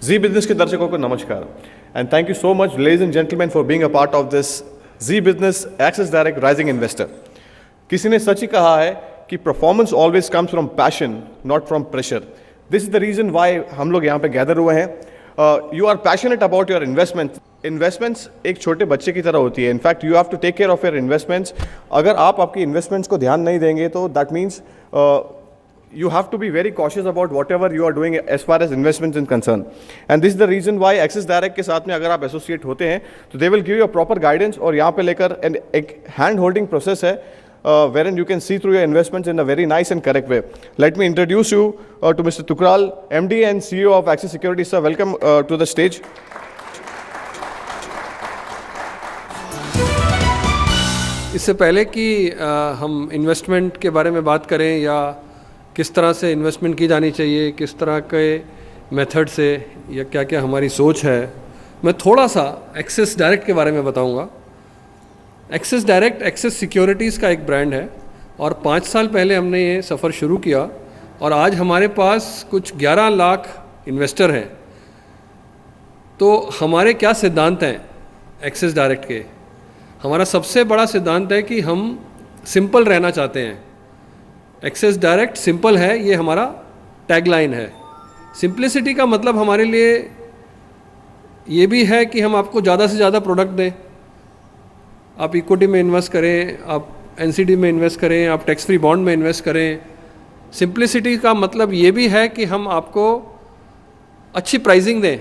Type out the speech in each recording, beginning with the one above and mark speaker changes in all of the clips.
Speaker 1: जी business के दर्शकों को नमस्कार and thank you so much ladies and gentleman for being a part of this Zee business Axis direct rising investor. किसी ने सच ही कहा है कि performance always comes from passion not from pressure. This is the reason why हम लोग यहाँ पे गैदर हुए हैं। You are passionate about your investments एक छोटे बच्चे की तरह होती है। In fact you have to take care of your investments. अगर आप आपकी इन्वेस्टमेंट्स को ध्यान नहीं देंगे तो that means you have to be very cautious about whatever you are doing as far as investments is concerned. And this is the reason why Axis Direct के साथ में अगर आप एसोसिएट होते हैं तो they will give you a proper guidance और यहाँ पे लेकर एक hand holding process है wherein you can see through your investments in a very nice and correct way. Let me introduce you to Mr. Tukral, MD and CEO of Axis Securities. Sir, welcome to the stage.
Speaker 2: इससे पहले कि हम investment के बारे में बात करें या किस तरह से इन्वेस्टमेंट की जानी चाहिए, किस तरह के मेथड से या क्या क्या हमारी सोच है, मैं थोड़ा सा एक्सिस डायरेक्ट के बारे में बताऊंगा। एक्सिस डायरेक्ट एक्सिस सिक्योरिटीज़ का एक ब्रांड है और 5 साल पहले हमने ये सफ़र शुरू किया और आज हमारे पास कुछ 11 लाख इन्वेस्टर हैं। तो हमारे क्या सिद्धांत हैं एक्सिस डायरेक्ट के? हमारा सबसे बड़ा सिद्धांत है कि हम सिंपल रहना चाहते हैं। एक्सिस डायरेक्ट सिंपल है, ये हमारा टैगलाइन है। सिंप्लिसिटी का मतलब हमारे लिए ये भी है कि हम आपको ज़्यादा से ज़्यादा प्रोडक्ट दें। आप इक्विटी में इन्वेस्ट करें, आप एनसीडी में इन्वेस्ट करें, आप टैक्स फ्री बॉन्ड में इन्वेस्ट करें। सिंप्लिसिटी का मतलब ये भी है कि हम आपको अच्छी प्राइसिंग दें,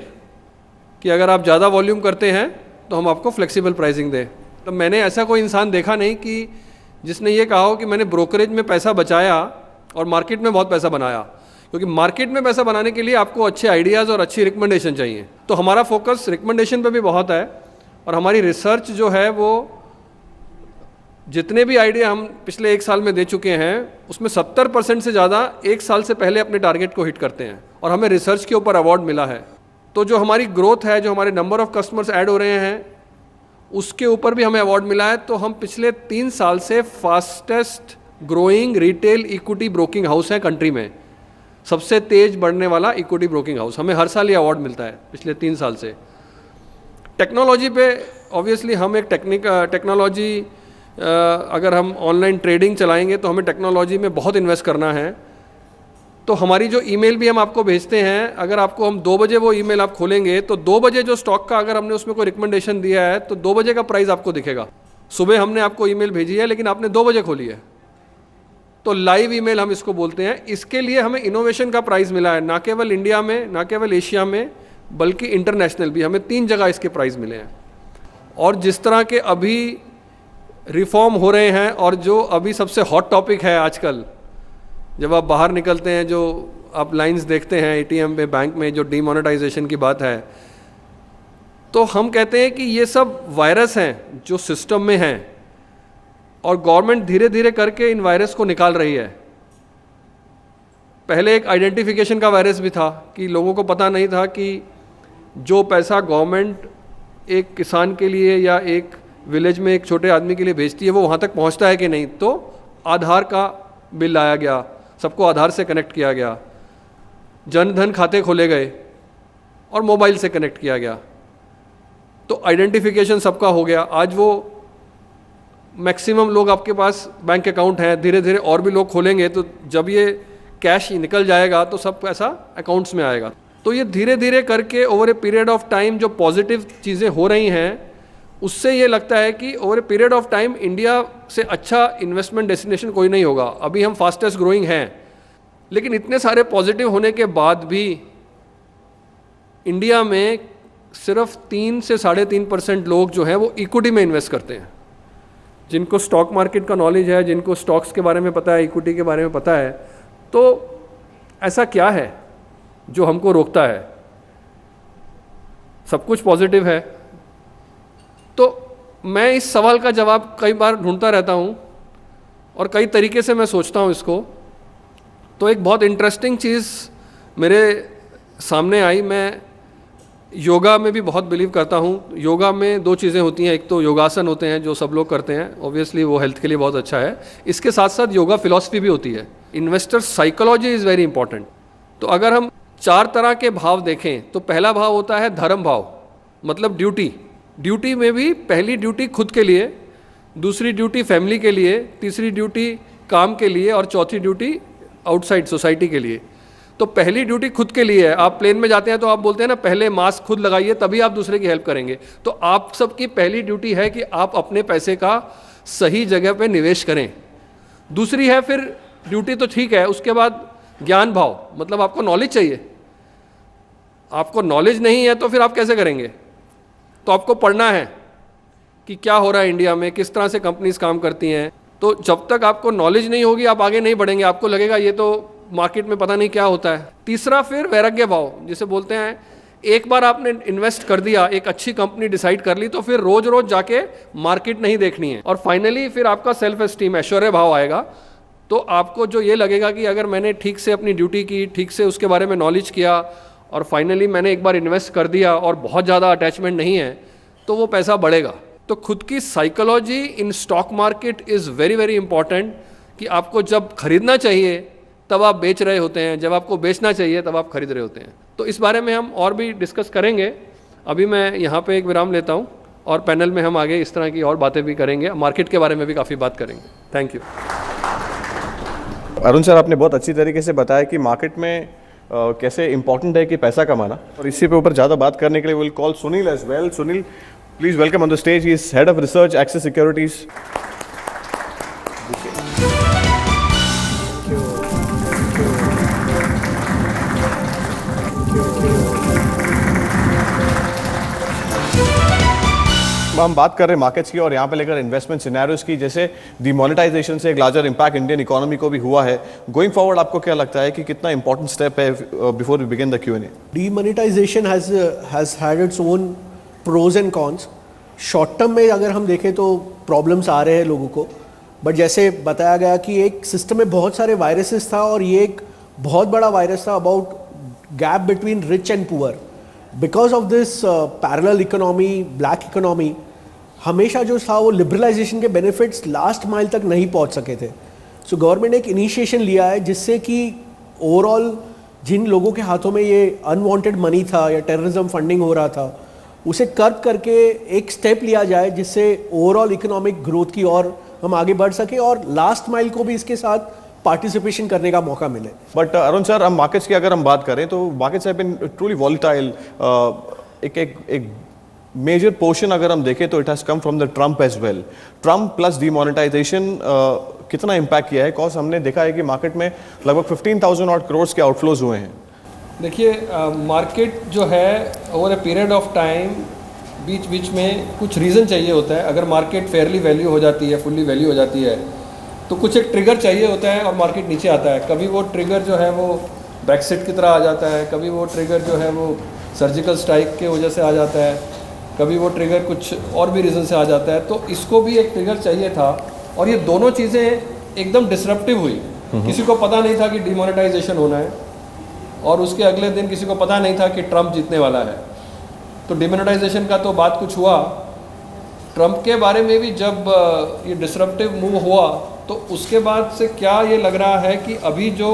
Speaker 2: कि अगर आप ज़्यादा वॉल्यूम करते हैं तो हम आपको फ्लेक्सिबल प्राइसिंग दें। तो मैंने ऐसा कोई इंसान देखा नहीं कि जिसने ये कहा हो कि मैंने ब्रोकरेज में पैसा बचाया और मार्केट में बहुत पैसा बनाया, क्योंकि मार्केट में पैसा बनाने के लिए आपको अच्छे आइडियाज़ और अच्छी रिकमेंडेशन चाहिए। तो हमारा फोकस रिकमेंडेशन पे भी बहुत है और हमारी रिसर्च जो है वो जितने भी आइडिया हम पिछले 1 साल में दे चुके हैं उसमें 70% से ज़्यादा 1 साल से पहले अपने टारगेट को हिट करते हैं और हमें रिसर्च के ऊपर अवार्ड मिला है। तो जो हमारी ग्रोथ है, जो हमारे नंबर ऑफ़ कस्टमर्स ऐड हो रहे हैं, उसके ऊपर भी हमें अवार्ड मिला है। तो हम पिछले 3 साल से fastest growing retail equity broking house है कंट्री में, सबसे तेज बढ़ने वाला इक्विटी ब्रोकिंग हाउस। हमें हर साल ये अवार्ड मिलता है पिछले 3 साल से। टेक्नोलॉजी पे ऑब्वियसली हम एक टेक्नोलॉजी अगर हम ऑनलाइन ट्रेडिंग चलाएंगे तो हमें टेक्नोलॉजी में बहुत इन्वेस्ट करना है। तो हमारी जो ईमेल भी हम आपको भेजते हैं, अगर आपको हम 2 बजे वो ईमेल आप खोलेंगे तो 2 बजे जो स्टॉक का अगर हमने उसमें कोई रिकमेंडेशन दिया है तो 2 बजे का प्राइस आपको दिखेगा। सुबह हमने आपको ईमेल भेजी है लेकिन आपने 2 बजे खोली है, तो लाइव ईमेल हम इसको बोलते हैं। इसके लिए हमें इनोवेशन का प्राइज़ मिला है, ना केवल इंडिया में, ना केवल एशिया में, बल्कि इंटरनेशनल भी। हमें 3 जगह इसके प्राइज़ मिले हैं। और जिस तरह के अभी रिफॉर्म हो रहे हैं और जो अभी सबसे हॉट टॉपिक है आजकल, जब आप बाहर निकलते हैं, जो आप लाइंस देखते हैं एटीएम पे, बैंक में, जो डीमोनेटाइजेशन की बात है, तो हम कहते हैं कि ये सब वायरस हैं जो सिस्टम में हैं और गवर्नमेंट धीरे धीरे करके इन वायरस को निकाल रही है। पहले एक आइडेंटिफिकेशन का वायरस भी था कि लोगों को पता नहीं था कि जो पैसा गवर्नमेंट एक किसान के लिए या एक विलेज में एक छोटे आदमी के लिए भेजती है वो वहाँ तक पहुँचता है कि नहीं। तो आधार का बिल लाया गया, सबको आधार से कनेक्ट किया गया, जन धन खाते खोले गए और मोबाइल से कनेक्ट किया गया, तो आइडेंटिफिकेशन सबका हो गया। आज वो मैक्सिमम लोग आपके पास बैंक अकाउंट हैं, धीरे धीरे और भी लोग खोलेंगे, तो जब ये कैश निकल जाएगा तो सब पैसा अकाउंट्स में आएगा। तो ये धीरे धीरे करके over a period of time जो पॉजिटिव चीज़ें हो रही हैं, उससे ये लगता है कि over a period of time India से अच्छा इन्वेस्टमेंट डेस्टिनेशन कोई नहीं होगा। अभी हम फास्टेस्ट ग्रोइंग हैं, लेकिन इतने सारे पॉजिटिव होने के बाद भी इंडिया में सिर्फ 3 से 3.5% लोग जो हैं वो इक्विटी में इन्वेस्ट करते हैं। जिनको स्टॉक मार्केट का नॉलेज है, जिनको स्टॉक्स के बारे में पता है, इक्विटी के बारे में पता है, तो ऐसा क्या है जो हमको रोकता है? सब कुछ पॉजिटिव है। तो मैं इस सवाल का जवाब कई बार ढूंढता रहता हूँ और कई तरीके से मैं सोचता हूँ इसको। तो एक बहुत इंटरेस्टिंग चीज़ मेरे सामने आई। मैं योगा में भी बहुत बिलीव करता हूँ। योगा में 2 चीज़ें होती हैं, एक तो योगासन होते हैं जो सब लोग करते हैं, ऑब्वियसली वो हेल्थ के लिए बहुत अच्छा है। इसके साथ साथ योगा फिलॉसफी भी होती है। Investor psychology is very important. तो अगर हम चार तरह के भाव देखें तो पहला भाव होता है धर्म भाव, मतलब ड्यूटी। ड्यूटी में भी पहली ड्यूटी खुद के लिए, दूसरी ड्यूटी फैमिली के लिए, तीसरी ड्यूटी काम के लिए और चौथी ड्यूटी आउटसाइड सोसाइटी के लिए। तो पहली ड्यूटी खुद के लिए है। आप प्लेन में जाते हैं तो आप बोलते हैं ना, पहले मास्क खुद लगाइए तभी आप दूसरे की हेल्प करेंगे। तो आप सबकी पहली ड्यूटी है कि आप अपने पैसे का सही जगह पे निवेश करें। दूसरी है फिर ड्यूटी तो ठीक है, उसके बाद ज्ञान भाव, मतलब आपको नॉलेज चाहिए। आपको नॉलेज नहीं है तो फिर आप कैसे करेंगे? तो आपको पढ़ना है कि क्या हो रहा है इंडिया में, किस तरह से कंपनीज काम करती हैं। तो जब तक आपको नॉलेज नहीं होगी आप आगे नहीं बढ़ेंगे, आपको लगेगा ये तो मार्केट में पता नहीं क्या होता है। तीसरा फिर वैराग्य भाव, जिसे बोलते हैं एक बार आपने इन्वेस्ट कर दिया, एक अच्छी कंपनी डिसाइड कर ली, तो फिर रोज रोज जाके मार्केट नहीं देखनी है। और फाइनली फिर आपका सेल्फ एस्टीम, ऐश्वर्य भाव आएगा। तो आपको जो ये लगेगा कि अगर मैंने ठीक से अपनी ड्यूटी की, ठीक से उसके बारे में नॉलेज किया और फाइनली मैंने एक बार इन्वेस्ट कर दिया और बहुत ज़्यादा अटैचमेंट नहीं है, तो वो पैसा बढ़ेगा। तो खुद की psychology in stock market is very very important, कि आपको जब खरीदना चाहिए तब आप बेच रहे होते हैं, जब आपको बेचना चाहिए तब आप खरीद रहे होते हैं। तो इस बारे में हम और भी डिस्कस करेंगे। अभी मैं यहाँ पे एक विराम लेता हूँ और पैनल में हम आगे इस तरह की और बातें भी करेंगे, मार्केट के बारे में भी काफ़ी बात करेंगे। Thank you.
Speaker 1: अरुण सर, आपने बहुत अच्छी तरीके से बताया कि मार्केट में कैसे इंपॉर्टेंट है कि पैसा कमाना, और इसी पे ऊपर ज़्यादा बात करने के लिए will call Sunil as well. Sunil, please welcome on the stage. He is head of research, Axis securities. हम बात कर रहे हैं मार्केट्स की और यहाँ पे लेकर इन्वेस्टमेंट सिनेरियोज की, जैसे डिमोनेटाइजेशन से एक लार्जर इम्पैक्ट इंडियन इकोनॉमी को भी हुआ है। गोइंग फॉरवर्ड आपको क्या लगता है कि कितना इंपॉर्टेंट स्टेप है before we begin the Q&A?
Speaker 3: Demonetisation has had its own pros and cons. Short term में अगर हम देखें तो प्रॉब्लम्स आ रहे हैं लोगों को, बट जैसे बताया गया कि एक सिस्टम में बहुत सारे वायरसेस था और ये एक बहुत बड़ा वायरस था about gap between rich and poor. Because of this parallel economy, black economy, हमेशा जो था वो लिबरलाइजेशन के बेनिफिट्स लास्ट माइल तक नहीं पहुंच सके थे। सो गवर्नमेंट ने एक इनिशिएशन लिया है जिससे कि ओवरऑल जिन लोगों के हाथों में ये अनवांटेड मनी था या टेररिज्म फंडिंग हो रहा था, उसे कर्ब करके एक स्टेप लिया जाए जिससे ओवरऑल इकोनॉमिक ग्रोथ की और हम आगे बढ़ सके और लास्ट माइल को भी इसके साथ पार्टिसिपेशन करने का मौका मिले।
Speaker 1: बट अरुण सर, हम मार्केट्स की अगर हम बात करें तो markets have been truly volatile. एक मेजर पोर्शन अगर हम देखें तो it has come from the Trump as well. Trump plus demonetisation कितना इम्पैक्ट किया है? कॉज हमने देखा है कि मार्केट में लगभग 15,000 और करोड़ के आउटफ्लोज हुए हैं।
Speaker 2: देखिए, मार्केट जो है over a period of time बीच बीच में कुछ रीज़न चाहिए होता है। अगर मार्केट फेयरली वैल्यू हो जाती है, फुल्ली वैल्यू हो जाती है, तो कुछ एक ट्रिगर चाहिए होता है और मार्केट नीचे आता है। कभी वो ट्रिगर जो है वो ब्रेक्सिट की तरह आ जाता है, कभी वो ट्रिगर जो है वो सर्जिकल स्ट्राइक के वजह से आ जाता है, कभी वो ट्रिगर कुछ और भी रीज़न से आ जाता है। तो इसको भी एक ट्रिगर चाहिए था और ये दोनों चीज़ें एकदम डिसरप्टिव हुई। किसी को पता नहीं था कि डिमोनेटाइजेशन होना है और उसके अगले दिन किसी को पता नहीं था कि ट्रम्प जीतने वाला है। तो डिमोनेटाइजेशन का तो बात कुछ हुआ, ट्रम्प के बारे में भी जब ये डिसरप्टिव मूव हुआ तो उसके बाद से क्या ये लग रहा है कि अभी जो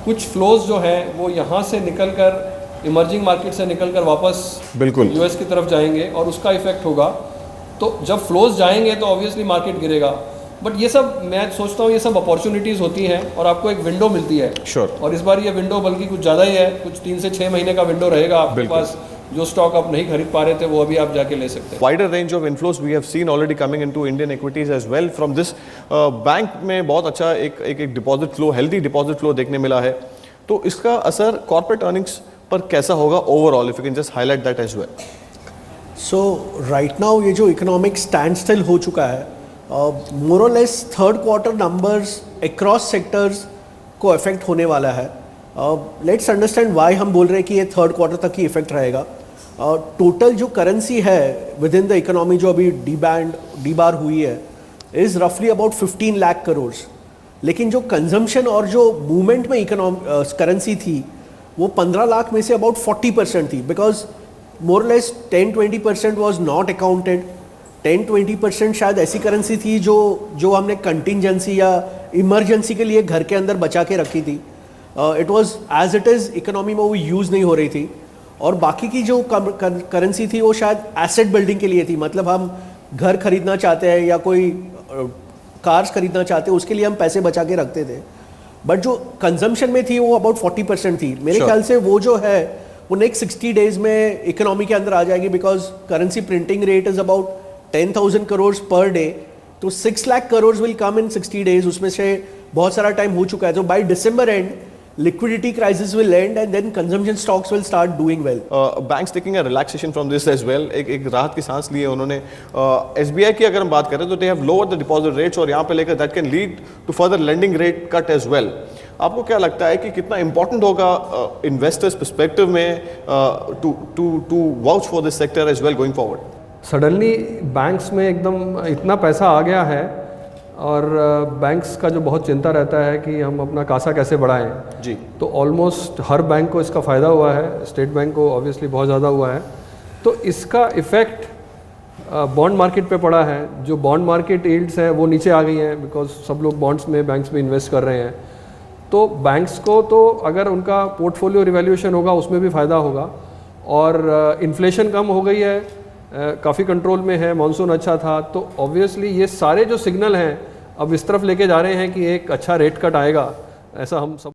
Speaker 2: कुछ फ्लोज जो हैं वो यहाँ से निकल कर इमर्जिंग मार्केट से निकलकर वापस
Speaker 1: बिल्कुल
Speaker 2: यूएस की तरफ जाएंगे और उसका इफेक्ट होगा। तो जब फ्लोज जाएंगे तो ऑब्वियसली मार्केट गिरेगा। बट ये सब मैं सोचता हूँ ये सब अपॉर्चुनिटीज़ होती हैं और आपको एक विंडो मिलती है।
Speaker 1: Sure.
Speaker 2: और इस बार ये विंडो बल्कि कुछ ज़्यादा ही है, कुछ 3 से 6 महीने का विंडो रहेगा आपके पास। जो स्टॉक आप नहीं खरीद पा रहे थे वो अभी आप जाके ले सकते हैं।
Speaker 1: Wider range of inflows we have seen already coming into Indian equities as well from this. Bank में बहुत अच्छा एक deposit flow, healthy deposit flow देखने मिला है। तो इसका असर कॉर्पोरेट अर्निंग्स पर कैसा होगा overall? If you can just highlight that as well.
Speaker 3: So right now ये जो इकोनॉमिक स्टैंड स्टिल हो चुका है, मोर और less third quarter numbers across sectors को इफेक्ट होने वाला है। लेट्स अंडरस्टैंड व्हाई हम बोल रहे हैं कि ये थर्ड क्वार्टर तक ही इफेक्ट रहेगा। टोटल जो करेंसी है विद इन द इकोनॉमी जो अभी डीबार हुई है इज़ रफली अबाउट 15 लाख करोड़। लेकिन जो कंजम्पशन और जो मूवमेंट में करेंसी थी वो 15 लाख में से अबाउट 40% थी, because more less 10-20% was not accounted. 10-20% शायद ऐसी करेंसी थी जो हमने कंटिजेंसी या इमरजेंसी के लिए घर के अंदर बचा के रखी थी। It was as it is economy में वो यूज़ नहीं हो रही थी, और बाकी की जो करेंसी थी वो शायद एसेट बिल्डिंग के लिए थी, मतलब हम घर खरीदना चाहते हैं या कोई कार्स खरीदना चाहते हैं, उसके लिए हम पैसे बचा के रखते थे। बट जो कंजम्पशन में थी वो अबाउट 40% थी। मेरे
Speaker 1: Sure.
Speaker 3: ख्याल से वो जो है वो नेक्स्ट 60 डेज में इकोनॉमी के अंदर आ जाएगी, because currency printing rate is about 10,000 crore per day, तो 6 lakh crore will come in 60 days. उसमें से बहुत सारा टाइम हो चुका है, तो by December and liquidity crisis will end and then consumption stocks will start doing well.
Speaker 1: Banks taking a relaxation from this as well. एक राहत की सांस ली है उन्होंने। SBI की अगर हम बात करें तो they have lowered the deposit rates, और यहाँ पे लेकर that can lead to further lending rate cut as well. आपको क्या लगता है कि कितना important होगा investors perspective में to vouch for this sector as well going forward?
Speaker 2: Suddenly banks में एकदम इतना पैसा आ गया है, और बैंक्स का जो बहुत चिंता रहता है कि हम अपना कासा कैसे बढ़ाएं
Speaker 1: जी,
Speaker 2: तो ऑलमोस्ट हर बैंक को इसका फ़ायदा हुआ है। स्टेट बैंक को ऑब्वियसली बहुत ज़्यादा हुआ है। तो इसका इफ़ेक्ट बॉन्ड मार्केट पे पड़ा है। जो बॉन्ड मार्केट यील्ड्स हैं वो नीचे आ गई हैं, बिकॉज सब लोग बॉन्ड्स में बैंक्स में इन्वेस्ट कर रहे हैं। तो बैंक्स को तो अगर उनका पोर्टफोलियो रिवैल्यूएशन होगा उसमें भी फ़ायदा होगा, और इन्फ्लेशन कम हो गई है, काफ़ी कंट्रोल में है, मॉनसून अच्छा था, तो ऑब्वियसली ये सारे जो सिग्नल हैं अब इस तरफ लेके जा रहे हैं कि एक अच्छा रेट कट आएगा, ऐसा हम सब